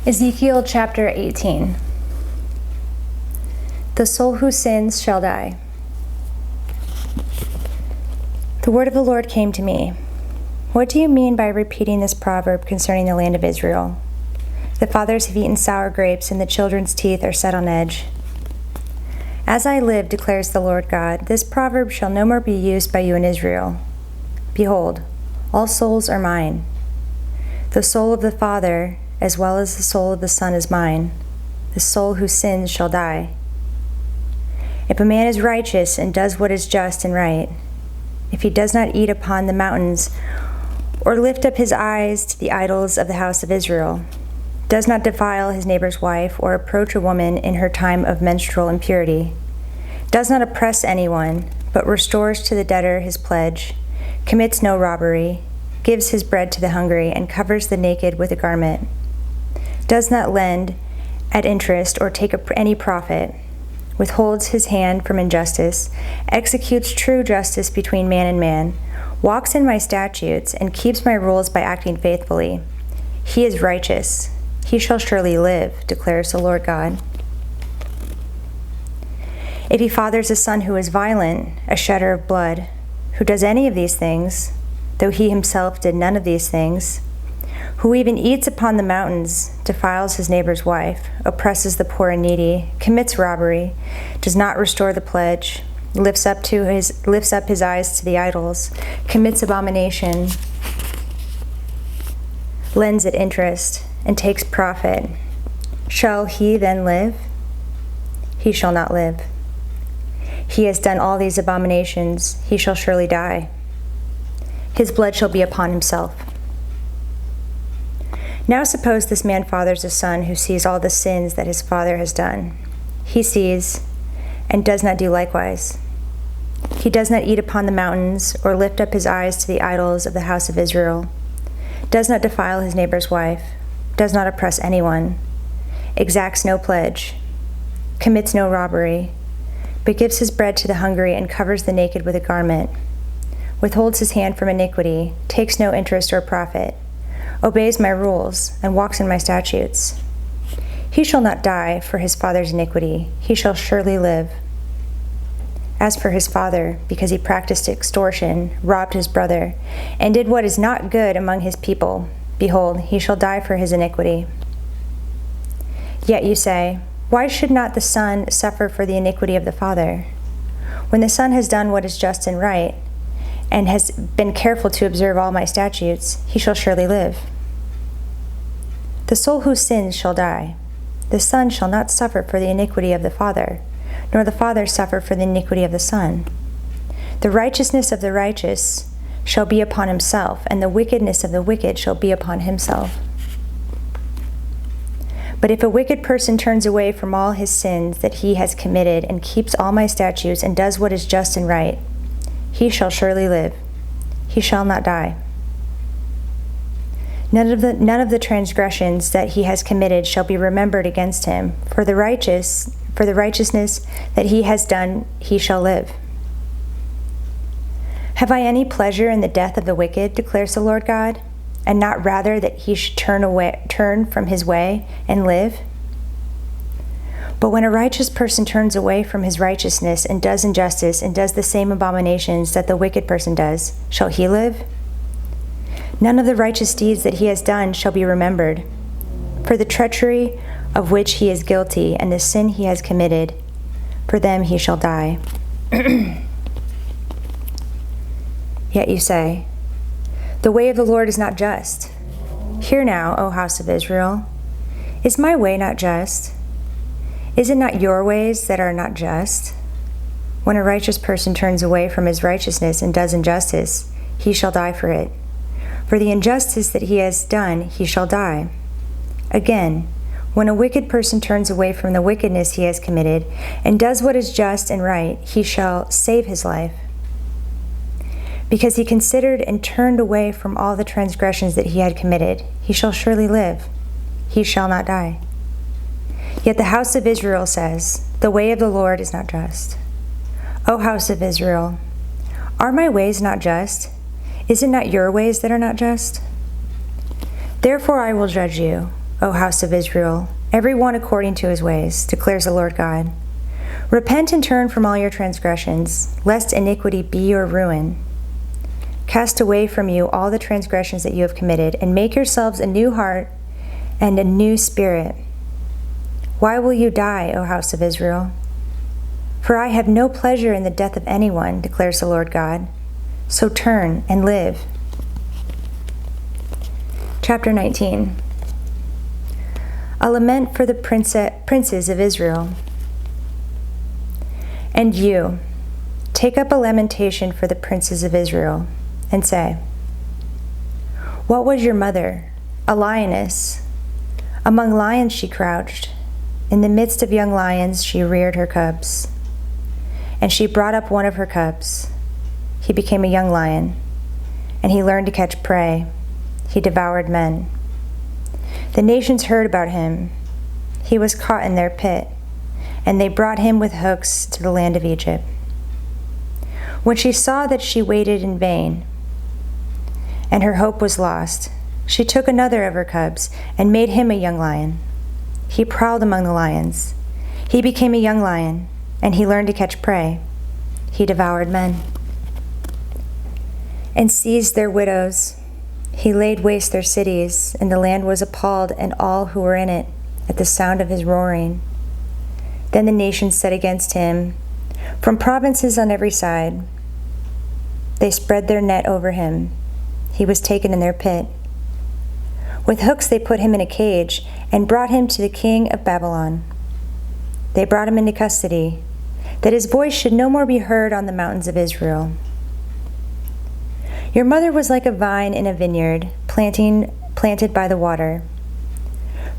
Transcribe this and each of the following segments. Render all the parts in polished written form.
Ezekiel chapter 18. The soul who sins shall die. The word of the Lord came to me. What do you mean by repeating this proverb concerning the land of Israel? The fathers have eaten sour grapes, and the children's teeth are set on edge. As I live, declares the Lord God, this proverb shall no more be used by you in Israel. Behold, all souls are mine. The soul of the Father, as well as the soul of the Son, is mine. The soul who sins shall die. If a man is righteous and does what is just and right, if he does not eat upon the mountains or lift up his eyes to the idols of the house of Israel, does not defile his neighbor's wife or approach a woman in her time of menstrual impurity, does not oppress anyone, but restores to the debtor his pledge, commits no robbery, gives his bread to the hungry, and covers the naked with a garment, does not lend at interest or take any profit, withholds his hand from injustice, executes true justice between man and man, walks in my statutes, and keeps my rules by acting faithfully. He is righteous. He shall surely live, declares the Lord God. If he fathers a son who is violent, a shedder of blood, who does any of these things, though he himself did none of these things, who even eats upon the mountains, defiles his neighbor's wife, oppresses the poor and needy, commits robbery, does not restore the pledge, lifts up his eyes to the idols, commits abomination, lends at interest, and takes profit, shall he then live? He shall not live. He has done all these abominations, he shall surely die. His blood shall be upon himself. Now suppose this man fathers a son who sees all the sins that his father has done. He sees and does not do likewise. He does not eat upon the mountains or lift up his eyes to the idols of the house of Israel, does not defile his neighbor's wife, does not oppress anyone, exacts no pledge, commits no robbery, but gives his bread to the hungry and covers the naked with a garment, withholds his hand from iniquity, takes no interest or profit, obeys my rules, and walks in my statutes. He shall not die for his father's iniquity, he shall surely live. As for his father, because he practiced extortion, robbed his brother, and did what is not good among his people, behold, he shall die for his iniquity. Yet you say, why should not the son suffer for the iniquity of the father? When the son has done what is just and right, and has been careful to observe all my statutes, he shall surely live. The soul who sins shall die. The son shall not suffer for the iniquity of the father, nor the father suffer for the iniquity of the son. The righteousness of the righteous shall be upon himself, and the wickedness of the wicked shall be upon himself. But if a wicked person turns away from all his sins that he has committed, and keeps all my statutes, and does what is just and right, he shall surely live. He shall not die. None of the transgressions that he has committed shall be remembered against him. For the righteousness that he has done, he shall live. Have I any pleasure in the death of the wicked, declares the Lord God, and not rather that he should turn from his way and live? But when a righteous person turns away from his righteousness and does injustice and does the same abominations that the wicked person does, shall he live? None of the righteous deeds that he has done shall be remembered. For the treachery of which he is guilty and the sin he has committed, for them he shall die. Yet you say, the way of the Lord is not just. Hear now, O house of Israel, is my way not just? Is it not your ways that are not just? When a righteous person turns away from his righteousness and does injustice, he shall die for it. For the injustice that he has done, he shall die. Again, when a wicked person turns away from the wickedness he has committed and does what is just and right, he shall save his life. Because he considered and turned away from all the transgressions that he had committed, he shall surely live. He shall not die. Yet the house of Israel says, the way of the Lord is not just. O house of Israel, are my ways not just? Is it not your ways that are not just? Therefore I will judge you. O house of Israel, every one according to his ways, declares the Lord God. Repent and turn from all your transgressions, lest iniquity be your ruin. Cast away from you all the transgressions that you have committed, and make yourselves a new heart and a new spirit. Why will you die, O house of Israel? For I have no pleasure in the death of anyone, declares the Lord God. So turn and live. Chapter 19. A lament for the princes of Israel. And you, take up a lamentation for the princes of Israel, and say, What was your mother? A lioness. Among lions she crouched. In the midst of young lions she reared her cubs. And she brought up one of her cubs. He became a young lion, and he learned to catch prey. He devoured men. The nations heard about him. He was caught in their pit, and they brought him with hooks to the land of Egypt. When she saw that she waited in vain, and her hope was lost, she took another of her cubs and made him a young lion. He prowled among the lions. He became a young lion, and he learned to catch prey. He devoured men and seized their widows. He laid waste their cities, and the land was appalled, and all who were in it, at the sound of his roaring. Then the nations set against him, from provinces on every side. They spread their net over him. He was taken in their pit. With hooks they put him in a cage, and brought him to the king of Babylon. They brought him into custody, that his voice should no more be heard on the mountains of Israel. Your mother was like a vine in a vineyard, planted by the water,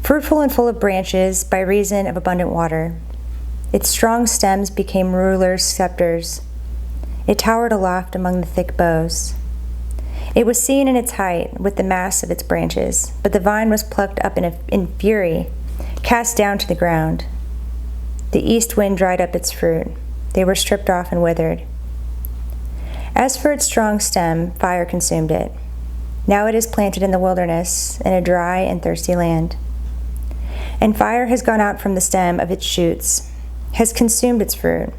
fruitful and full of branches by reason of abundant water. Its strong stems became rulers' scepters. It towered aloft among the thick boughs. It was seen in its height with the mass of its branches, but the vine was plucked up in fury, cast down to the ground. The east wind dried up its fruit. They were stripped off and withered. As for its strong stem, fire consumed it. Now it is planted in the wilderness, in a dry and thirsty land. And fire has gone out from the stem of its shoots, has consumed its fruit,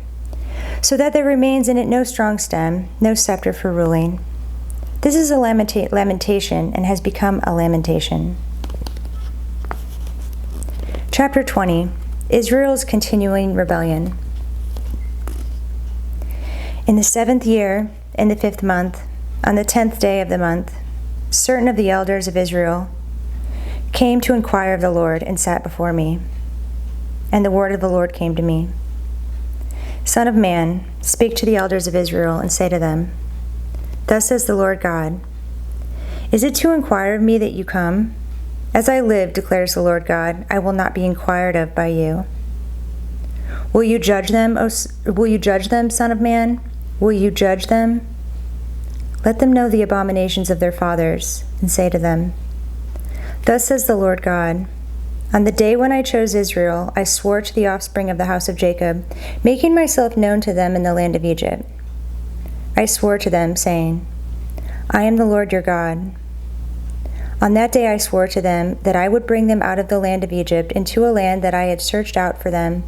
so that there remains in it no strong stem, no scepter for ruling. This is a lamentation, and has become a lamentation. Chapter 20. Israel's continuing rebellion. In the 7th year, in the 5th month, on the 10th day of the month, certain of the elders of Israel came to inquire of the Lord and sat before me. And the word of the Lord came to me. Son of man, speak to the elders of Israel and say to them, Thus says the Lord God, Is it to inquire of me that you come? As I live, declares the Lord God, I will not be inquired of by you. Will you judge them, son of man? Will you judge them? Let them know the abominations of their fathers, and say to them, Thus says the Lord God, On the day when I chose Israel, I swore to the offspring of the house of Jacob, making myself known to them in the land of Egypt. I swore to them, saying, I am the Lord your God. On that day I swore to them that I would bring them out of the land of Egypt into a land that I had searched out for them,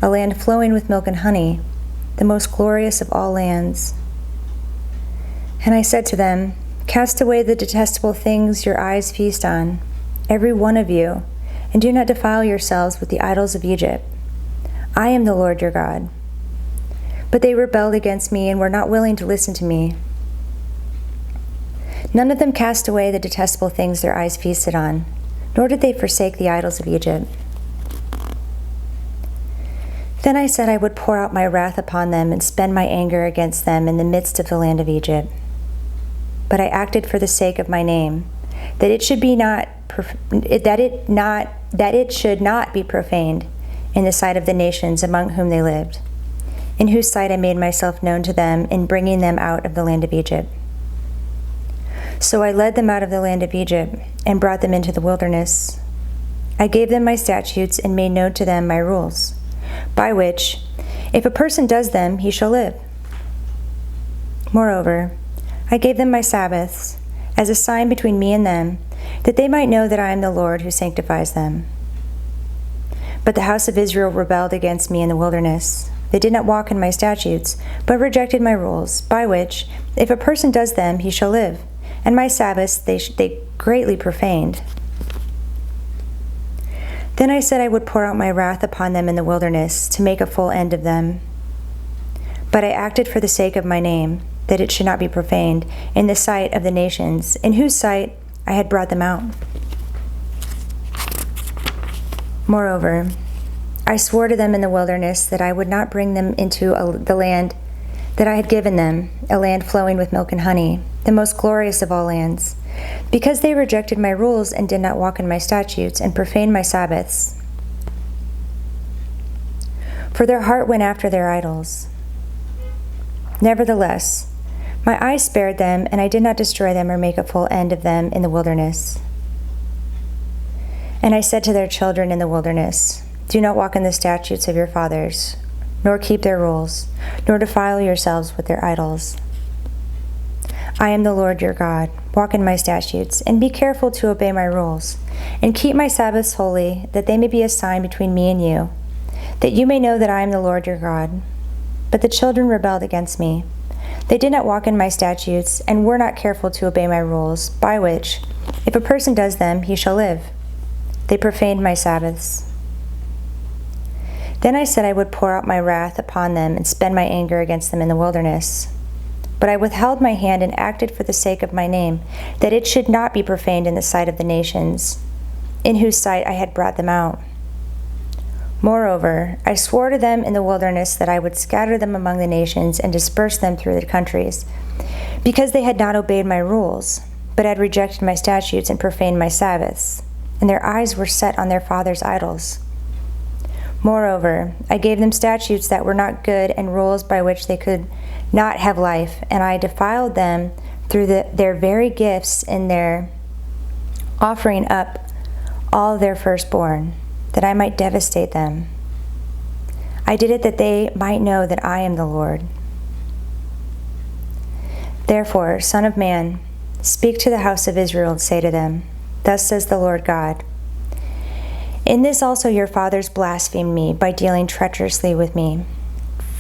a land flowing with milk and honey, the most glorious of all lands. And I said to them, Cast away the detestable things your eyes feast on, every one of you, and do not defile yourselves with the idols of Egypt. I am the Lord your God. But they rebelled against me and were not willing to listen to me. None of them cast away the detestable things their eyes feasted on, nor did they forsake the idols of Egypt. Then I said I would pour out my wrath upon them and spend my anger against them in the midst of the land of Egypt. But I acted for the sake of my name, that it should not be profaned in the sight of the nations among whom they lived, in whose sight I made myself known to them in bringing them out of the land of Egypt. So I led them out of the land of Egypt and brought them into the wilderness. I gave them my statutes and made known to them my rules, by which, if a person does them, he shall live. Moreover, I gave them my Sabbaths as a sign between me and them, that they might know that I am the Lord who sanctifies them. But the house of Israel rebelled against me in the wilderness. They did not walk in my statutes, but rejected my rules, by which, if a person does them, he shall live. And my Sabbaths they greatly profaned. Then I said I would pour out my wrath upon them in the wilderness, to make a full end of them. But I acted for the sake of my name, that it should not be profaned, in the sight of the nations, in whose sight I had brought them out. Moreover, I swore to them in the wilderness that I would not bring them into the land that I had given them, a land flowing with milk and honey, the most glorious of all lands, because they rejected my rules and did not walk in my statutes and profaned my Sabbaths. For their heart went after their idols. Nevertheless, my eyes spared them, and I did not destroy them or make a full end of them in the wilderness. And I said to their children in the wilderness, do not walk in the statutes of your fathers, nor keep their rules, nor defile yourselves with their idols. I am the Lord your God. Walk in my statutes, and be careful to obey my rules, and keep my Sabbaths holy, that they may be a sign between me and you, that you may know that I am the Lord your God. But the children rebelled against me. They did not walk in my statutes, and were not careful to obey my rules, by which, if a person does them, he shall live. They profaned my Sabbaths. Then I said I would pour out my wrath upon them and spend my anger against them in the wilderness. But I withheld my hand and acted for the sake of my name, that it should not be profaned in the sight of the nations, in whose sight I had brought them out. Moreover, I swore to them in the wilderness that I would scatter them among the nations and disperse them through the countries, because they had not obeyed my rules, but had rejected my statutes and profaned my Sabbaths, and their eyes were set on their fathers' idols. Moreover, I gave them statutes that were not good and rules by which they could not have life, and I defiled them through their very gifts in their offering up all their firstborn, that I might devastate them. I did it that they might know that I am the Lord. Therefore, Son of man, speak to the house of Israel and say to them, thus says the Lord God, in this also your fathers blasphemed me by dealing treacherously with me.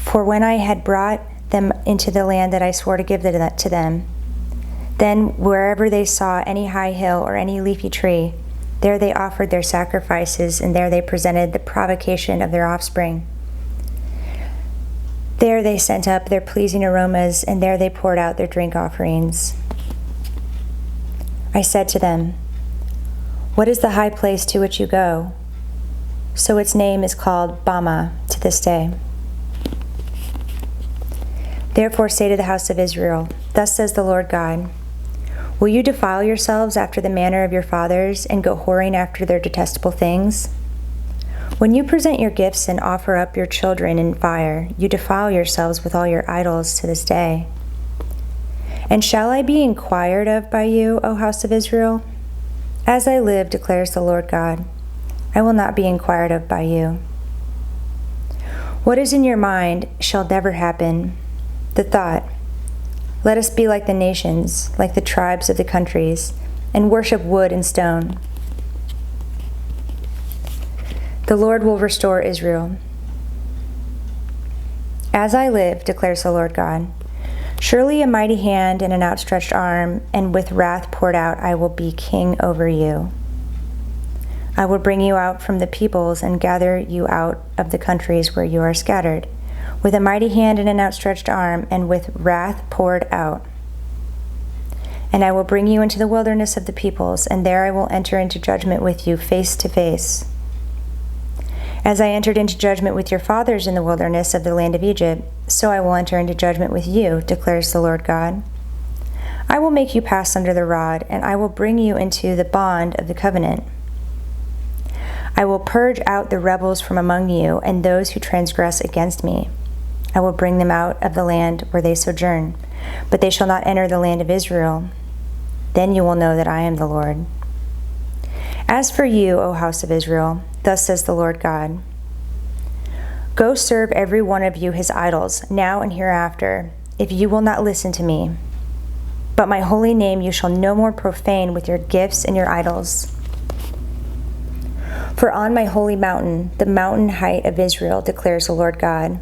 For when I had brought them into the land that I swore to give to them, then wherever they saw any high hill or any leafy tree, there they offered their sacrifices, and there they presented the provocation of their offspring. There they sent up their pleasing aromas, and there they poured out their drink offerings. I said to them, what is the high place to which you go? So its name is called Bama to this day. Therefore say to the house of Israel, thus says the Lord God, will you defile yourselves after the manner of your fathers and go whoring after their detestable things? When you present your gifts and offer up your children in fire, you defile yourselves with all your idols to this day. And shall I be inquired of by you, O house of Israel? As I live, declares the Lord God, I will not be inquired of by you. What is in your mind shall never happen. The thought, let us be like the nations, like the tribes of the countries, and worship wood and stone. The Lord will restore Israel. As I live, declares the Lord God, surely a mighty hand and an outstretched arm, and with wrath poured out, I will be king over you. I will bring you out from the peoples and gather you out of the countries where you are scattered, with a mighty hand and an outstretched arm, and with wrath poured out. And I will bring you into the wilderness of the peoples, and there I will enter into judgment with you face to face. As I entered into judgment with your fathers in the wilderness of the land of Egypt, so I will enter into judgment with you, declares the Lord God. I will make you pass under the rod, and I will bring you into the bond of the covenant. I will purge out the rebels from among you, and those who transgress against me. I will bring them out of the land where they sojourn, but they shall not enter the land of Israel. Then you will know that I am the Lord. As for you, O house of Israel, thus says the Lord God, go serve every one of you his idols, now and hereafter, if you will not listen to me. But my holy name you shall no more profane with your gifts and your idols. For on my holy mountain, the mountain height of Israel, declares the Lord God,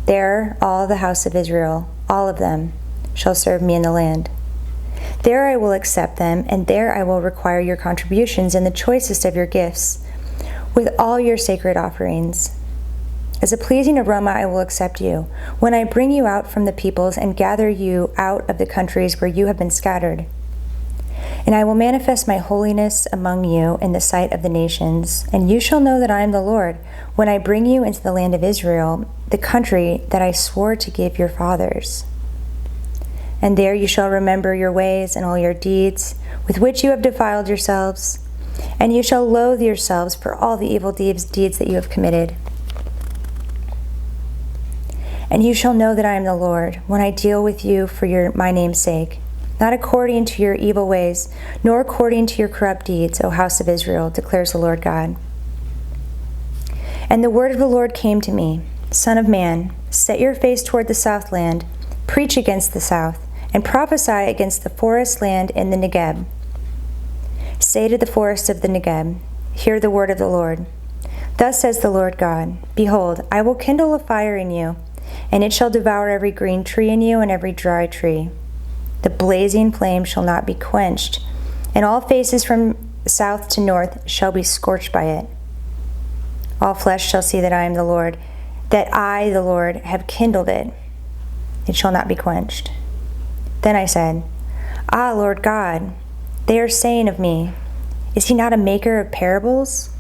there all the house of Israel, all of them, shall serve me in the land. There I will accept them, and there I will require your contributions and the choicest of your gifts, with all your sacred offerings. As a pleasing aroma I will accept you, when I bring you out from the peoples and gather you out of the countries where you have been scattered. And I will manifest my holiness among you in the sight of the nations, and you shall know that I am the Lord, when I bring you into the land of Israel, the country that I swore to give your fathers. And there you shall remember your ways and all your deeds, with which you have defiled yourselves, and you shall loathe yourselves for all the evil deeds that you have committed. And you shall know that I am the Lord, when I deal with you for my name's sake, not according to your evil ways, nor according to your corrupt deeds, O house of Israel, declares the Lord God. And the word of the Lord came to me, Son of man, set your face toward the southland, preach against the south, and prophesy against the forest land in the Negeb. Say to the forests of the Negeb, hear the word of the Lord. Thus says the Lord God, behold, I will kindle a fire in you, and it shall devour every green tree in you and every dry tree. The blazing flame shall not be quenched, and all faces from south to north shall be scorched by it. All flesh shall see that I am the Lord, that I, the Lord, have kindled it. It shall not be quenched. Then I said, Ah, Lord God, they are saying of me, is he not a maker of parables?